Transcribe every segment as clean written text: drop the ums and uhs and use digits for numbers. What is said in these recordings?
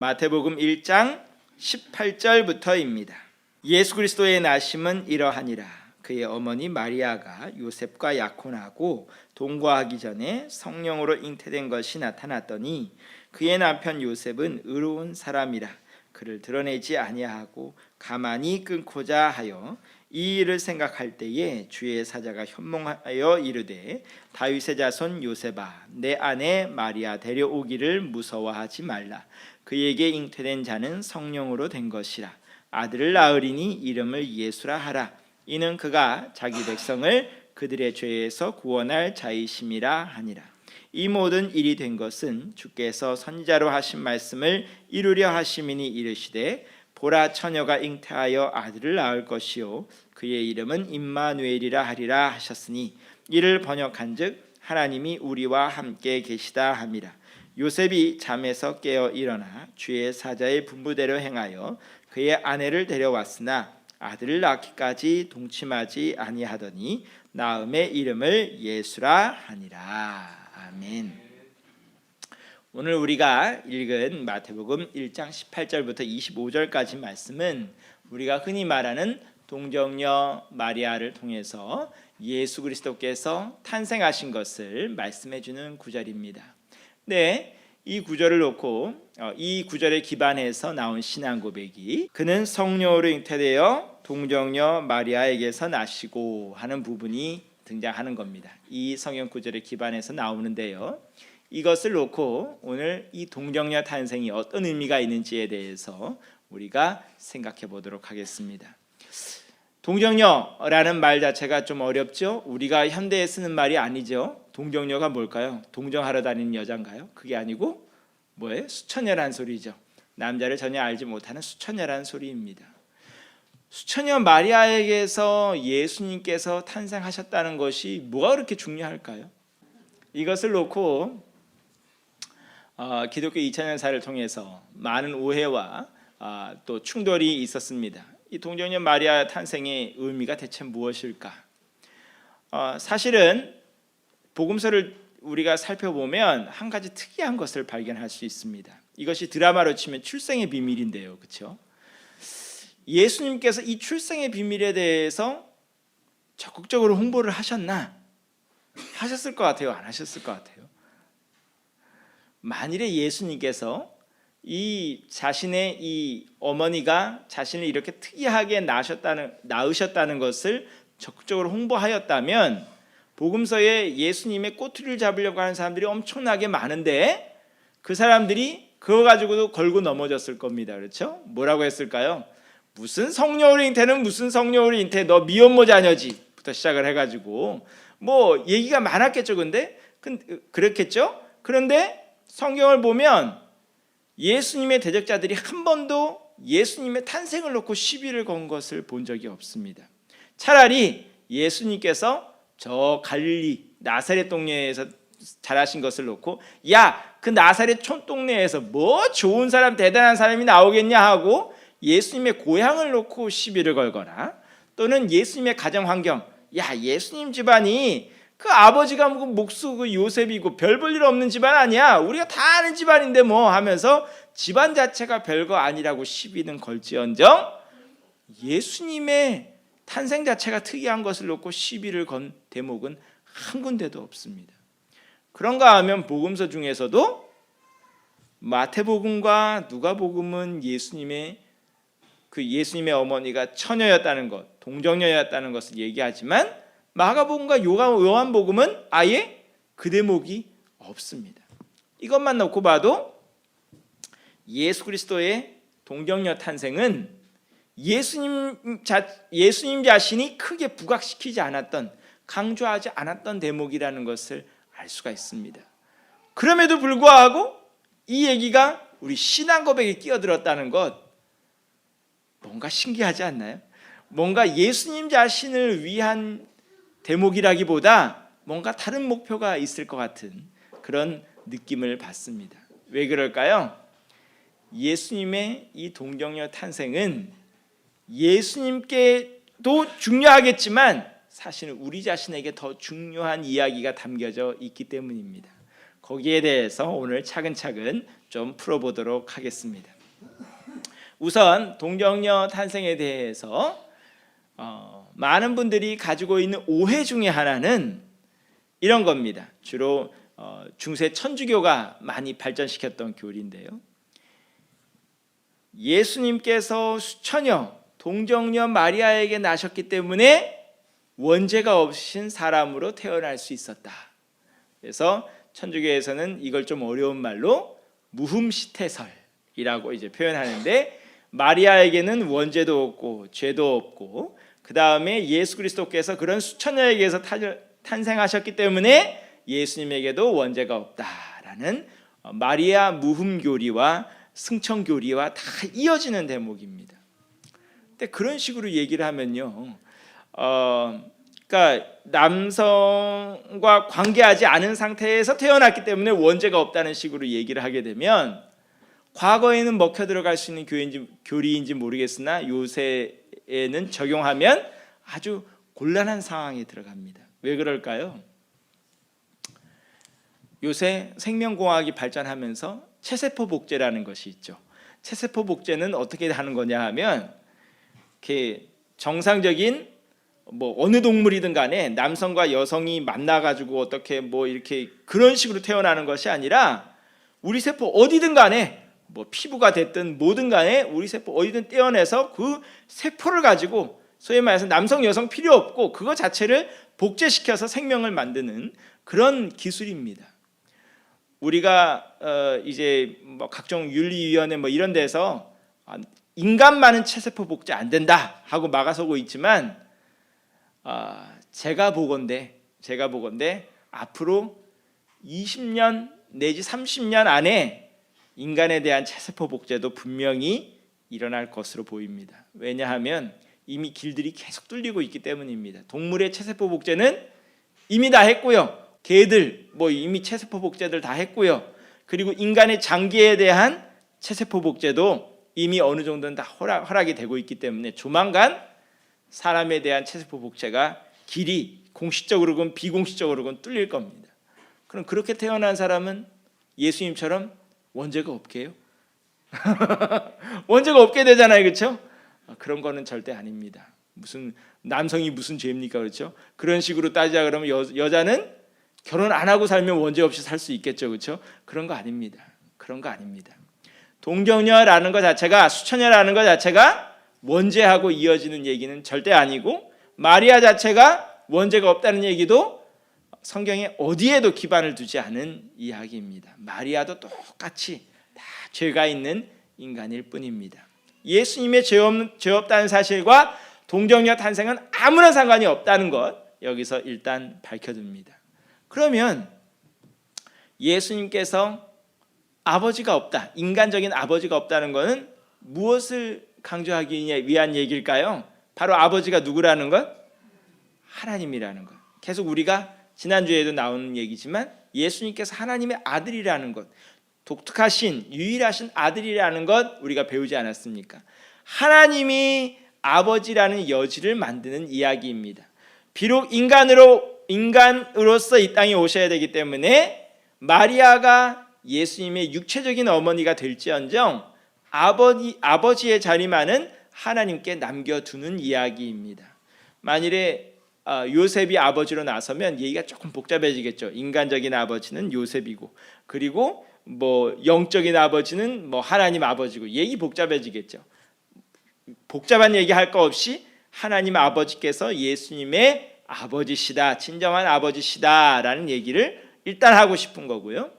마태복음 1장 18절부터입니다. 예수 그리스도의 나심은 이러하니라. 그의 어머니 마리아가 요셉과 약혼하고 동거하기 전에 성령으로 잉태된 것이 나타났더니 그의 남편 요셉은 의로운 사람이라 그를 드러내지 아니하고 가만히 끊고자 하여 이 일을 생각할 때에 주의 사자가 현몽하여 이르되 다윗의 자손 요셉아 내 아내 마리아 데려오기를 무서워하지 말라. 그에게 잉태된 자는 성령으로 된 것이라. 아들을 낳으리니 이름을 예수라 하라. 이는 그가 자기 백성을 그들의 죄에서 구원할 자이심이라 하니라. 이 모든 일이 된 것은 주께서 선지자로 하신 말씀을 이루려 하심이니 이르시되 보라 처녀가 잉태하여 아들을 낳을 것이요 그의 이름은 임마누엘이라 하리라 하셨으니 이를 번역한즉 하나님이 우리와 함께 계시다 함이라. 요셉이 잠에서 깨어 일어나 주의 사자의 분부대로 행하여 그의 아내를 데려왔으나 아들을 낳기까지 동침하지 아니하더니 낳음의 이름을 예수라 하니라. 아멘. 오늘 우리가 읽은 마태복음 1장 18절부터 25절까지 말씀은 우리가 흔히 말하는 동정녀 마리아를 통해서 예수 그리스도께서 탄생하신 것을 말씀해 주는 구절입니다. 네, 이 구절을 놓고 이 구절에 기반해서 나온 신앙 고백이 그는 성령으로 잉태되어 동정녀 마리아에게서 나시고 하는 부분이 등장하는 겁니다. 이 성경 구절에 기반해서 나오는데요. 이것을 놓고 오늘 이 동정녀 탄생이 어떤 의미가 있는지에 대해서 우리가 생각해 보도록 하겠습니다. 동정녀라는 말 자체가 좀 어렵죠? 우리가 현대에 쓰는 말이 아니죠. 동정녀가 뭘까요? 동정하러 다니는 여잔가요? 그게 아니고 뭐예요? 수처녀란 소리죠. 남자를 전혀 알지 못하는 수처녀란 소리입니다. 수처녀 마리아에게서 예수님께서 탄생하셨다는 것이 뭐가 그렇게 중요할까요? 이것을 놓고 기독교 2000년사를 통해서 많은 오해와 또 충돌이 있었습니다. 이 동정녀 마리아 탄생의 의미가 대체 무엇일까? 사실은 복음서를 우리가 살펴보면 한 가지 특이한 것을 발견할 수 있습니다. 이것이 드라마로 치면 출생의 비밀인데요, 그렇죠? 예수님께서 이 출생의 비밀에 대해서 적극적으로 홍보를 하셨나? 하셨을 것 같아요? 안 하셨을 것 같아요? 만일에 예수님께서 이 자신의 이 어머니가 자신을 이렇게 특이하게 낳으셨다는 것을 적극적으로 홍보하였다면 복음서에 예수님의 꼬투리를 잡으려고 하는 사람들이 엄청나게 많은데 그 사람들이 그거 가지고도 걸고 넘어졌을 겁니다. 그렇죠? 뭐라고 했을까요? 무슨 성령으로 잉태는 무슨 성령으로 잉태, 너 미혼모 자녀지부터 시작을 해가지고 뭐 얘기가 많았겠죠. 근데 그렇겠죠. 그런데 성경을 보면 예수님의 대적자들이 한 번도 예수님의 탄생을 놓고 시비를 건 것을 본 적이 없습니다. 차라리 예수님께서 저 갈릴리 나사렛 동네에서 자라신 것을 놓고 야, 그 나사렛 촌동네에서 뭐 좋은 사람 대단한 사람이 나오겠냐 하고 예수님의 고향을 놓고 시비를 걸거나 또는 예수님의 가정 환경, 야, 예수님 집안이 그 아버지가 목수 그 요셉이고 별 볼 일 없는 집안 아니야, 우리가 다 아는 집안인데 뭐 하면서 집안 자체가 별거 아니라고 시비는 걸지언정 예수님의 탄생 자체가 특이한 것을 놓고 시비를 건 대목은 한 군데도 없습니다. 그런가 하면 복음서 중에서도 마태복음과 누가복음은 예수님의 어머니가 처녀였다는 것, 동정녀였다는 것을 얘기하지만 마가복음과 요한복음은 아예 그 대목이 없습니다. 이것만 놓고 봐도 예수 그리스도의 동정녀 탄생은 예수님 자신이 크게 부각시키지 않았던, 강조하지 않았던 대목이라는 것을 알 수가 있습니다. 그럼에도 불구하고 이 얘기가 우리 신앙 고백에 끼어들었다는 것, 뭔가 신기하지 않나요? 뭔가 예수님 자신을 위한 대목이라기보다 뭔가 다른 목표가 있을 것 같은 그런 느낌을 받습니다. 왜 그럴까요? 예수님의 이 동정녀 탄생은 예수님께도 중요하겠지만 사실은 우리 자신에게 더 중요한 이야기가 담겨져 있기 때문입니다. 거기에 대해서 오늘 차근차근 좀 풀어보도록 하겠습니다. 우선 동정녀 탄생에 대해서 많은 분들이 가지고 있는 오해 중에 하나는 이런 겁니다. 주로 중세 천주교가 많이 발전시켰던 교리인데요. 예수님께서 수천여 동정녀 마리아에게 나셨기 때문에 원죄가 없으신 사람으로 태어날 수 있었다. 그래서 천주교에서는 이걸 좀 어려운 말로 무흠시태설이라고 이제 표현하는데, 마리아에게는 원죄도 없고 죄도 없고, 그 다음에 예수 그리스도께서 그런 수천여에게서 탄생하셨기 때문에 예수님에게도 원죄가 없다라는 마리아 무흠 교리와 승천 교리와 다 이어지는 대목입니다. 근데 그런 식으로 얘기를 하면요, 그러니까 남성과 관계하지 않은 상태에서 태어났기 때문에 원죄가 없다는 식으로 얘기를 하게 되면 과거에는 먹혀 들어갈 수 있는 교리인지 모르겠으나 요새에는 적용하면 아주 곤란한 상황에 들어갑니다. 왜 그럴까요? 요새 생명공학이 발전하면서 체세포 복제라는 것이 있죠. 체세포 복제는 어떻게 하는 거냐 하면, 이렇게 정상적인 어느 동물이든 간에 남성과 여성이 만나가지고 어떻게 이렇게 그런 식으로 태어나는 것이 아니라, 우리 세포 어디든 간에 피부가 됐든 뭐든 간에 우리 세포 어디든 떼어내서 그 세포를 가지고 소위 말해서 남성 여성 필요 없고 그거 자체를 복제시켜서 생명을 만드는 그런 기술입니다. 우리가 이제 각종 윤리위원회 이런 데서 인간만은 체세포 복제 안 된다 하고 막아서고 있지만, 제가 보건대 앞으로 20년 내지 30년 안에 인간에 대한 체세포 복제도 분명히 일어날 것으로 보입니다. 왜냐하면 이미 길들이 계속 뚫리고 있기 때문입니다. 동물의 체세포 복제는 이미 다 했고요. 개들 이미 체세포 복제들 다 했고요. 그리고 인간의 장기에 대한 체세포 복제도 이미 어느 정도는 다 허락이 되고 있기 때문에 조만간 사람에 대한 체세포 복제가 길이 공식적으로건 비공식적으로건 뚫릴 겁니다. 그럼 그렇게 태어난 사람은 예수님처럼 원죄가 없게요? 원죄가 없게 되잖아요, 그렇죠? 그런 거는 절대 아닙니다. 무슨 남성이 무슨 죄입니까, 그렇죠? 그런 식으로 따지자 그러면 여자는 결혼 안 하고 살면 원죄 없이 살 수 있겠죠, 그렇죠? 그런 거 아닙니다. 그런 거 아닙니다. 동정녀라는 것 자체가, 수천녀라는 것 자체가 원죄하고 이어지는 얘기는 절대 아니고, 마리아 자체가 원죄가 없다는 얘기도 성경에 어디에도 기반을 두지 않은 이야기입니다. 마리아도 똑같이 다 죄가 있는 인간일 뿐입니다. 예수님의 죄 없다는 사실과 동정녀 탄생은 아무런 상관이 없다는 것, 여기서 일단 밝혀둡니다. 그러면 예수님께서 아버지가 없다, 인간적인 아버지가 없다는 것은 무엇을 강조하기 위한 얘기일까요? 바로 아버지가 누구라는 것? 하나님이라는 것. 계속 우리가 지난주에도 나오는 얘기지만 예수님께서 하나님의 아들이라는 것, 독특하신 유일하신 아들이라는 것 우리가 배우지 않았습니까? 하나님이 아버지라는 여지를 만드는 이야기입니다. 비록 인간으로서 이 땅에 오셔야 되기 때문에 마리아가 예수님의 육체적인 어머니가 될지언정 아버지의 자리만은 하나님께 남겨두는 이야기입니다. 만일에 요셉이 아버지로 나서면 얘기가 조금 복잡해지겠죠. 인간적인 아버지는 요셉이고, 그리고 영적인 아버지는 하나님 아버지고, 얘기 복잡해지겠죠. 복잡한 얘기 할 거 없이 하나님 아버지께서 예수님의 아버지시다, 진정한 아버지시다라는 얘기를 일단 하고 싶은 거고요.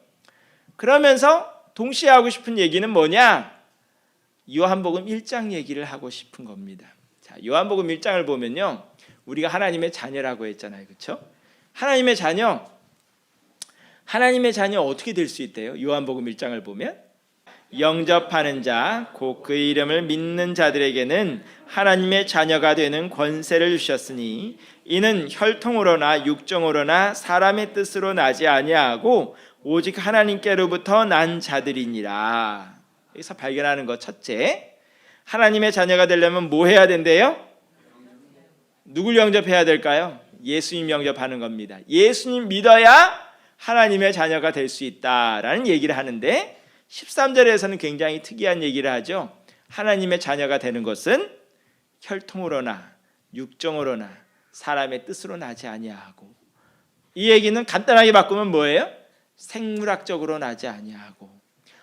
그러면서 동시에 하고 싶은 얘기는 뭐냐? 요한복음 1장 얘기를 하고 싶은 겁니다. 자, 요한복음 1장을 보면요, 우리가 하나님의 자녀라고 했잖아요, 그렇죠? 하나님의 자녀 어떻게 될 수 있대요? 요한복음 1장을 보면 영접하는 자, 곧 그의 이름을 믿는 자들에게는 하나님의 자녀가 되는 권세를 주셨으니 이는 혈통으로나 육정으로나 사람의 뜻으로 나지 아니하고 오직 하나님께로부터 난 자들이니라. 여기서 발견하는 것, 첫째, 하나님의 자녀가 되려면 뭐 해야 된대요? 누굴 영접해야 될까요? 예수님 영접하는 겁니다. 예수님 믿어야 하나님의 자녀가 될 수 있다라는 얘기를 하는데, 13절에서는 굉장히 특이한 얘기를 하죠. 하나님의 자녀가 되는 것은 혈통으로나 육정으로나 사람의 뜻으로 나지 아니하고, 이 얘기는 간단하게 바꾸면 뭐예요? 생물학적으로 나지 아니하고,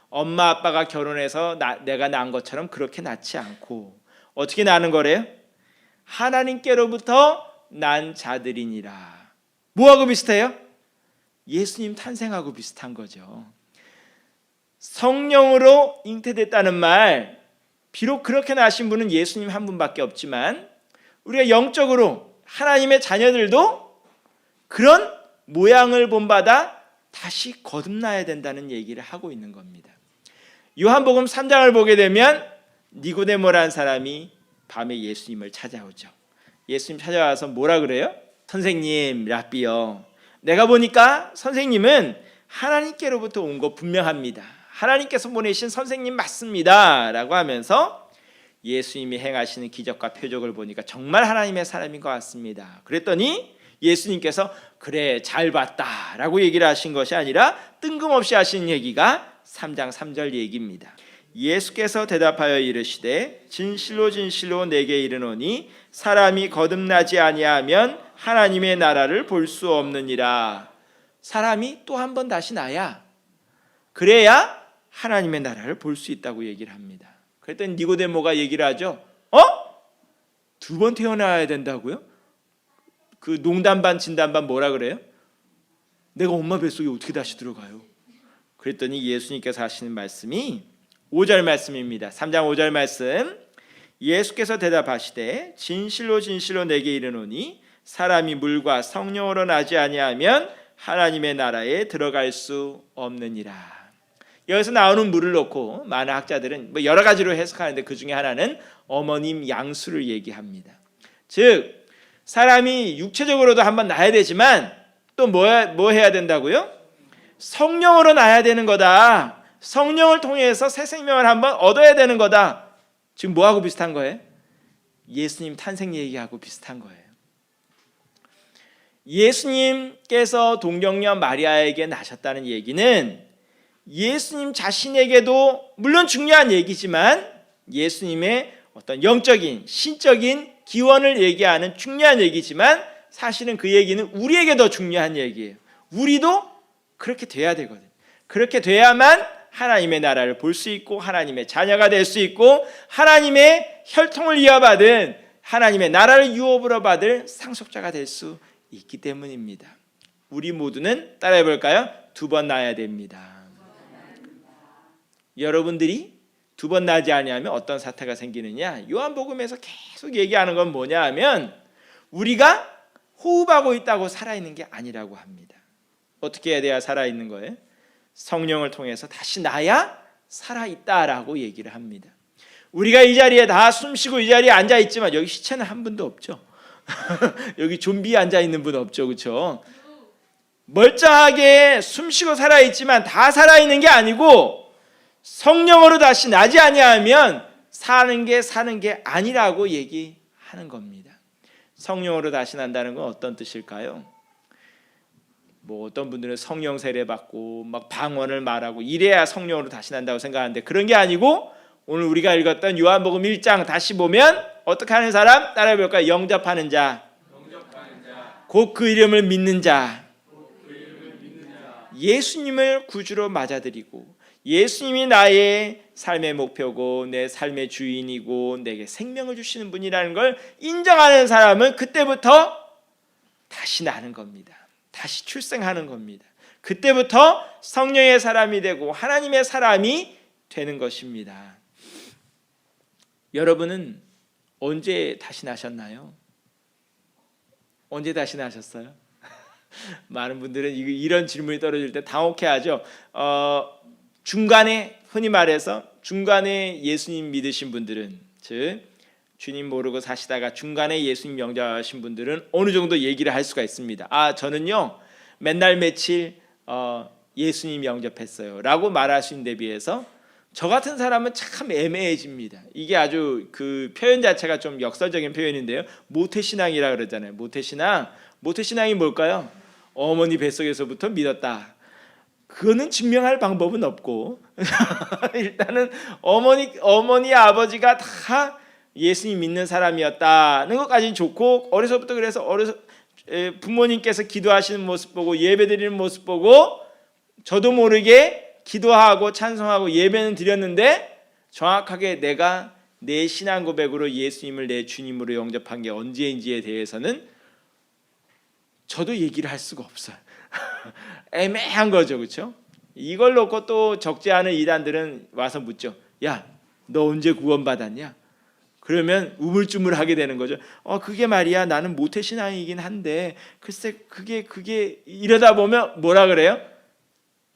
엄마 아빠가 결혼해서 내가 낳은 것처럼 그렇게 낳지 않고, 어떻게 나는 거래요? 하나님께로부터 난 자들이니라. 뭐하고 비슷해요? 예수님 탄생하고 비슷한 거죠. 성령으로 잉태됐다는 말, 비록 그렇게 나신 분은 예수님 한 분밖에 없지만 우리가 영적으로 하나님의 자녀들도 그런 모양을 본받아 다시 거듭나야 된다는 얘기를 하고 있는 겁니다. 요한복음 3장을 보게 되면 니고데모라는 사람이 밤에 예수님을 찾아오죠. 예수님 찾아와서 뭐라 그래요? 선생님, 랍비요, 내가 보니까 선생님은 하나님께로부터 온 거 분명합니다. 하나님께서 보내신 선생님 맞습니다 라고 하면서 예수님이 행하시는 기적과 표적을 보니까 정말 하나님의 사람인 것 같습니다. 그랬더니 예수님께서 그래 잘 봤다 라고 얘기를 하신 것이 아니라 뜬금없이 하신 얘기가 3장 3절 얘기입니다. 예수께서 대답하여 이르시되 진실로 진실로 내게 이르노니 사람이 거듭나지 아니하면 하나님의 나라를 볼 수 없느니라. 사람이 또 한 번 다시 나야, 그래야 하나님의 나라를 볼 수 있다고 얘기를 합니다. 그랬더니 니고데모가 얘기를 하죠. 두 번 태어나야 된다고요? 그 농담 반 진담 반 뭐라 그래요? 내가 엄마 뱃속에 어떻게 다시 들어가요? 그랬더니 예수님께서 하시는 말씀이 5절 말씀입니다. 3장 5절 말씀. 예수께서 대답하시되 진실로 진실로 내게 이르노니 사람이 물과 성령으로 나지 아니하면 하나님의 나라에 들어갈 수 없느니라. 여기서 나오는 물을 놓고 많은 학자들은 여러 가지로 해석하는데 그 중에 하나는 어머님 양수를 얘기합니다. 즉 사람이 육체적으로도 한번 나야 되지만 또 뭐 해야 된다고요? 성령으로 나야 되는 거다. 성령을 통해서 새 생명을 한번 얻어야 되는 거다. 지금 뭐하고 비슷한 거예요? 예수님 탄생 얘기하고 비슷한 거예요. 예수님께서 동정녀 마리아에게 나셨다는 얘기는 예수님 자신에게도 물론 중요한 얘기지만 예수님의 어떤 영적인 신적인 기원을 얘기하는 중요한 얘기지만 사실은 그 얘기는 우리에게 더 중요한 얘기예요. 우리도 그렇게 돼야 되거든. 그렇게 돼야만 하나님의 나라를 볼 수 있고 하나님의 자녀가 될 수 있고 하나님의 혈통을 이어받은 하나님의 나라를 유업으로 받을 상속자가 될 수 있기 때문입니다. 우리 모두는 따라해 볼까요? 2번 낳아야 됩니다. 여러분들이 2번 낳지 아니하면 어떤 사태가 생기느냐? 요한복음에서 계속 얘기하는 건 뭐냐 하면 우리가 호흡하고 있다고 살아있는 게 아니라고 합니다. 어떻게 해야 돼야 살아있는 거예요? 성령을 통해서 다시 나야 살아있다라고 얘기를 합니다. 우리가 이 자리에 다 숨쉬고 이 자리에 앉아있지만 여기 시체는 한 분도 없죠. 여기 좀비 앉아있는 분 없죠, 그렇죠? 멀쩡하게 숨쉬고 살아있지만 다 살아있는 게 아니고 성령으로 다시 나지 아니하면 사는 게 아니라고 얘기하는 겁니다. 성령으로 다시 난다는 건 어떤 뜻일까요? 어떤 분들은 성령 세례 받고 막 방언을 말하고 이래야 성령으로 다시 난다고 생각하는데 그런 게 아니고 오늘 우리가 읽었던 요한복음 1장 다시 보면 어떻게 하는 사람? 따라해 볼까요? 영접하는 자, 곧 그 이름을 믿는 자, 예수님을 구주로 맞아들이고 예수님이 나의 삶의 목표고 내 삶의 주인이고 내게 생명을 주시는 분이라는 걸 인정하는 사람은 그때부터 다시 나는 겁니다. 다시 출생하는 겁니다. 그때부터 성령의 사람이 되고 하나님의 사람이 되는 것입니다. 여러분은 언제 다시 나셨나요? 언제 다시 나셨어요? 많은 분들은 이런 질문이 떨어질 때 당혹해하죠. 중간에 흔히 말해서 중간에 예수님 믿으신 분들은 즉 주님 모르고 사시다가 중간에 예수님 영접하신 분들은 어느 정도 얘기를 할 수가 있습니다. 저는요 맨날 며칠 예수님 영접했어요 라고 말할 수 있는 데 비해서 저 같은 사람은 참 애매해집니다. 이게 아주 그 표현 자체가 좀 역설적인 표현인데요, 모태신앙이라 그러잖아요. 모태신앙이 뭘까요? 어머니 뱃속에서부터 믿었다. 그거는 증명할 방법은 없고 일단은 어머니 아버지가 다 예수님 믿는 사람이었다는 것까지는 좋고, 어려서부터 그래서 부모님께서 기도하시는 모습 보고 예배드리는 모습 보고 저도 모르게 기도하고 찬송하고 예배는 드렸는데, 정확하게 내가 내 신앙 고백으로 예수님을 내 주님으로 영접한 게 언제인지에 대해서는 저도 얘기를 할 수가 없어요. 애매한 거죠, 그렇죠? 이걸 놓고 또 적지 않은 이단들은 와서 묻죠. 야, 너 언제 구원받았냐? 그러면 우물쭈물하게 되는 거죠. 그게 말이야, 나는 모태신앙이긴 한데 글쎄 그게 이러다 보면 뭐라 그래요?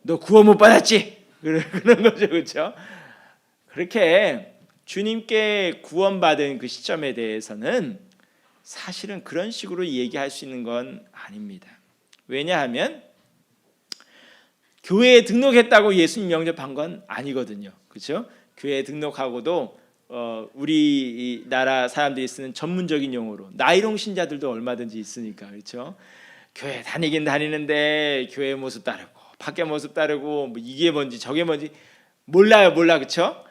너 구원 못 받았지? 그런 거죠, 그렇죠? 그렇게 주님께 구원받은 그 시점에 대해서는 사실은 그런 식으로 얘기할 수 있는 건 아닙니다. 왜냐하면 교회에 등록했다고 예수님 영접한 건 아니거든요, 그렇죠? 교회에 등록하고도 우리 나라 사람들이 쓰는 전문적인 용어로 나이롱 신자들도 얼마든지 있으니까, 그렇죠? 교회 다니긴 다니는데 교회 모습 따르고 밖에 모습 따르고 뭐 이게 뭔지 저게 뭔지 몰라, 그렇죠?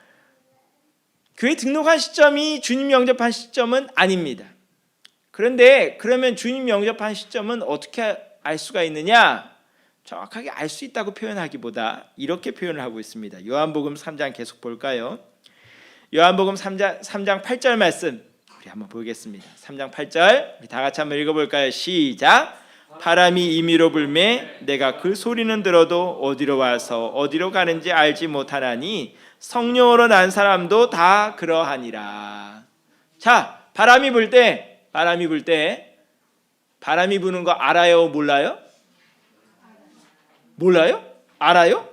교회 등록한 시점이 주님 영접한 시점은 아닙니다. 그런데 그러면 주님 영접한 시점은 어떻게 알 수가 있느냐? 정확하게 알 수 있다고 표현하기보다 이렇게 표현을 하고 있습니다. 요한복음 3장 계속 볼까요? 요한복음 3장 8절 말씀 우리 한번 보겠습니다. 3장 8절 우리 다 같이 한번 읽어볼까요? 시작. 바람이 임의로 불매 내가 그 소리는 들어도 어디로 와서 어디로 가는지 알지 못하나니 성령으로 난 사람도 다 그러하니라. 자, 바람이 불 때 바람이 부는 거 알아요, 몰라요? 몰라요? 알아요?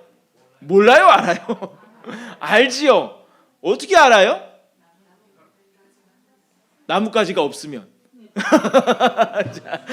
몰라요, 알아요? 알지요. 어떻게 알아요? 나뭇가지가 없으면. 자,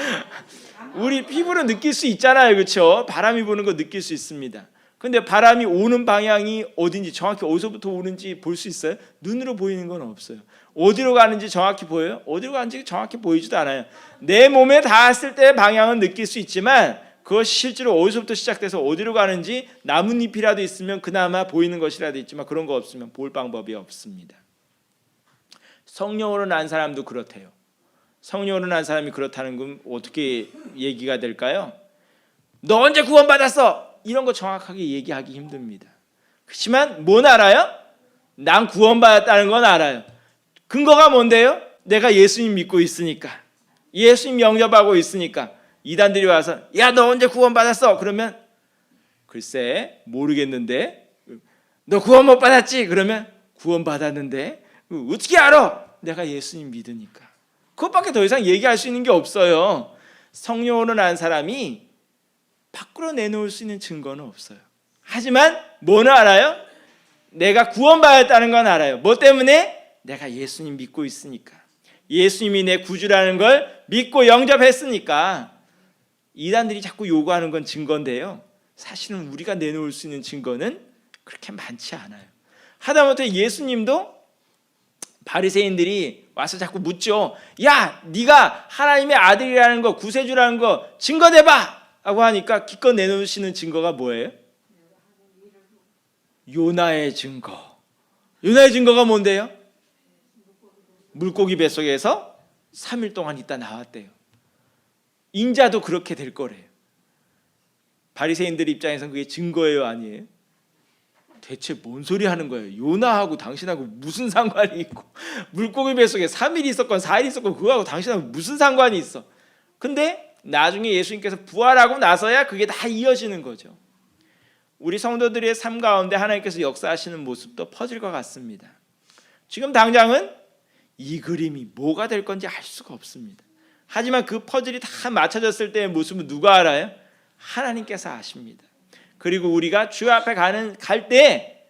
우리 피부로 느낄 수 있잖아요, 그렇죠? 바람이 부는 거 느낄 수 있습니다. 근데 바람이 오는 방향이 어딘지, 정확히 어디서부터 오는지 볼 수 있어요? 눈으로 보이는 건 없어요. 어디로 가는지 정확히 보여요? 어디로 가는지 정확히 보이지도 않아요. 내 몸에 닿았을 때 방향은 느낄 수 있지만 그것이 실제로 어디서부터 시작돼서 어디로 가는지 나뭇잎이라도 있으면 그나마 보이는 것이라도 있지만 그런 거 없으면 볼 방법이 없습니다. 성령으로 난 사람도 그렇대요. 성령으로 난 사람이 그렇다는 건 어떻게 얘기가 될까요? 너 언제 구원받았어? 이런 거 정확하게 얘기하기 힘듭니다. 그렇지만 뭔 알아요? 난 구원받았다는 건 알아요. 근거가 뭔데요? 내가 예수님 믿고 있으니까, 예수님 영접하고 있으니까. 이단들이 와서 야, 너 언제 구원받았어? 그러면 글쎄 모르겠는데. 너 구원 못 받았지? 그러면 구원받았는데. 어떻게 알아? 내가 예수님 믿으니까. 그것밖에 더 이상 얘기할 수 있는 게 없어요. 성령으로 난 사람이 밖으로 내놓을 수 있는 증거는 없어요. 하지만 뭐는 알아요? 내가 구원받았다는 건 알아요. 뭐 때문에? 내가 예수님 믿고 있으니까. 예수님이 내 구주라는 걸 믿고 영접했으니까. 이단들이 자꾸 요구하는 건 증거인데요, 사실은 우리가 내놓을 수 있는 증거는 그렇게 많지 않아요. 하다못해 예수님도 바리새인들이 와서 자꾸 묻죠. 야, 네가 하나님의 아들이라는 거, 구세주라는 거 증거대봐 하고 하니까 기껏 내놓으시는 증거가 뭐예요? 요나의 증거. 요나의 증거가 뭔데요? 물고기 뱃속에서 3일 동안 있다 나왔대요. 인자도 그렇게 될 거래요. 바리새인들 입장에서는 그게 증거예요, 아니에요? 대체 뭔 소리 하는 거예요? 요나하고 당신하고 무슨 상관이 있고, 물고기 뱃속에 3일 있었건 4일 있었건 그거하고 당신하고 무슨 상관이 있어? 근데 나중에 예수님께서 부활하고 나서야 그게 다 이어지는 거죠. 우리 성도들의 삶 가운데 하나님께서 역사하시는 모습도 퍼즐과 같습니다. 지금 당장은 이 그림이 뭐가 될 건지 알 수가 없습니다. 하지만 그 퍼즐이 다 맞춰졌을 때의 모습은 누가 알아요? 하나님께서 아십니다. 그리고 우리가 주 앞에 갈 때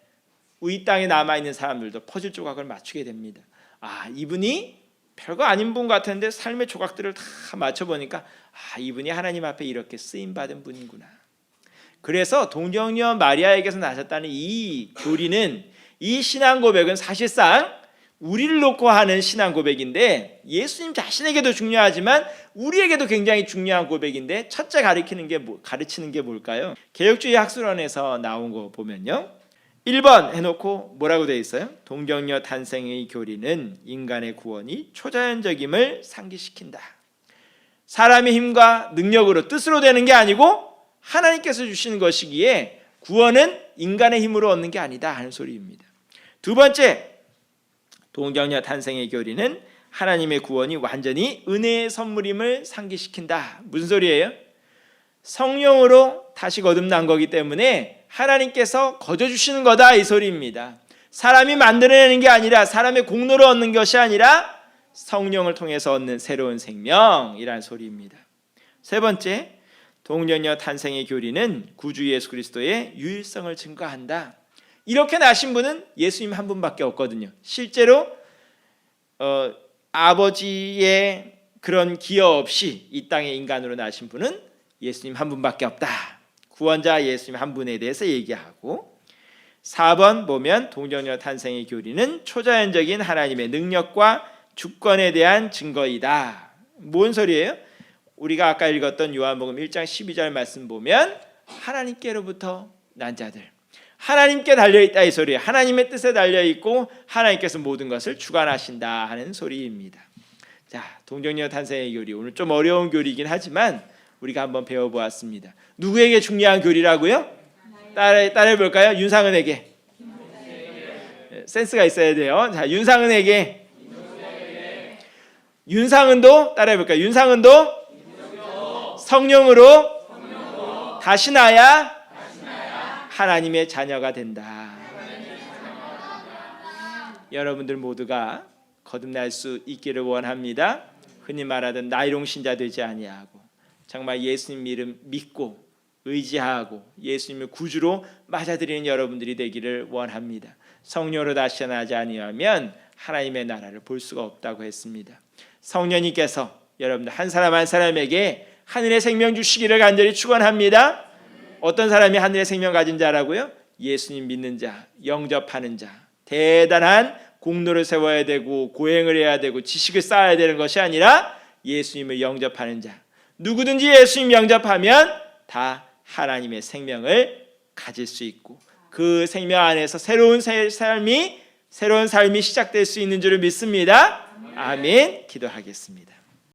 이 땅에 남아있는 사람들도 퍼즐 조각을 맞추게 됩니다. 아, 이분이 별거 아닌 분 같은데 삶의 조각들을 다 맞춰보니까 이분이 하나님 앞에 이렇게 쓰임받은 분이구나. 그래서 동정녀 마리아에게서 나셨다는 이 교리는, 이 신앙 고백은 사실상 우리를 놓고 하는 신앙 고백인데 예수님 자신에게도 중요하지만 우리에게도 굉장히 중요한 고백인데 첫째 가르치는 게 뭘까요? 개혁주의 학술원에서 나온 거 보면요, 1번 해놓고 뭐라고 되어 있어요? 동정녀 탄생의 교리는 인간의 구원이 초자연적임을 상기시킨다. 사람의 힘과 능력으로 뜻으로 되는 게 아니고 하나님께서 주시는 것이기에 구원은 인간의 힘으로 얻는 게 아니다 하는 소리입니다. 두 번째, 동정녀 탄생의 교리는 하나님의 구원이 완전히 은혜의 선물임을 상기시킨다. 무슨 소리예요? 성령으로 다시 거듭난 거기 때문에 하나님께서 거저주시는 거다 이 소리입니다. 사람이 만들어내는 게 아니라 사람의 공로로 얻는 것이 아니라 성령을 통해서 얻는 새로운 생명이라는 소리입니다. 세 번째, 동정녀 탄생의 교리는 구주 예수 그리스도의 유일성을 증거한다. 이렇게 나신 분은 예수님 한 분밖에 없거든요. 실제로 아버지의 그런 기여 없이 이 땅에 인간으로 나신 분은 예수님 한 분밖에 없다. 구원자 예수님 한 분에 대해서 얘기하고, 4번 보면 동정녀 탄생의 교리는 초자연적인 하나님의 능력과 주권에 대한 증거이다. 뭔 소리예요? 우리가 아까 읽었던 요한복음 1장 12절 말씀 보면 하나님께로부터 난 자들, 하나님께 달려있다 이 소리예요. 하나님의 뜻에 달려있고 하나님께서 모든 것을 주관하신다 하는 소리입니다. 자, 동정녀 탄생의 교리, 오늘 좀 어려운 교리이긴 하지만 우리가 한번 배워보았습니다. 누구에게 중요한 교리라고요? 따라해볼까요? 윤상은에게. 센스가 있어야 돼요. 자, 윤상은에게. 윤상은도 따라해볼까요? 윤상은도 성령으로 다시 나야 하나님의 자녀가 된다. 여러분들 모두가 거듭날 수 있기를 원합니다. 흔히 말하던 나이롱 신자 되지 아니하고 정말 예수님 이름 믿고 의지하고 예수님을 구주로 맞아들이는 여러분들이 되기를 원합니다. 성령으로 다시 나지 아니하면 하나님의 나라를 볼 수가 없다고 했습니다. 성령님께서 여러분들 한 사람 한 사람에게 하늘의 생명 주시기를 간절히 축원합니다. 어떤 사람이 하늘의 생명 가진 자라고요? 예수님 믿는 자, 영접하는 자, 대단한 공로를 세워야 되고 고행을 해야 되고 지식을 쌓아야 되는 것이 아니라 예수님을 영접하는 자, 누구든지 예수님 영접하면 다 하나님의 생명을 가질 수 있고 그 생명 안에서 새로운 삶이 시작될 수 있는 줄을 믿습니다. 아멘. 기도하겠습니다.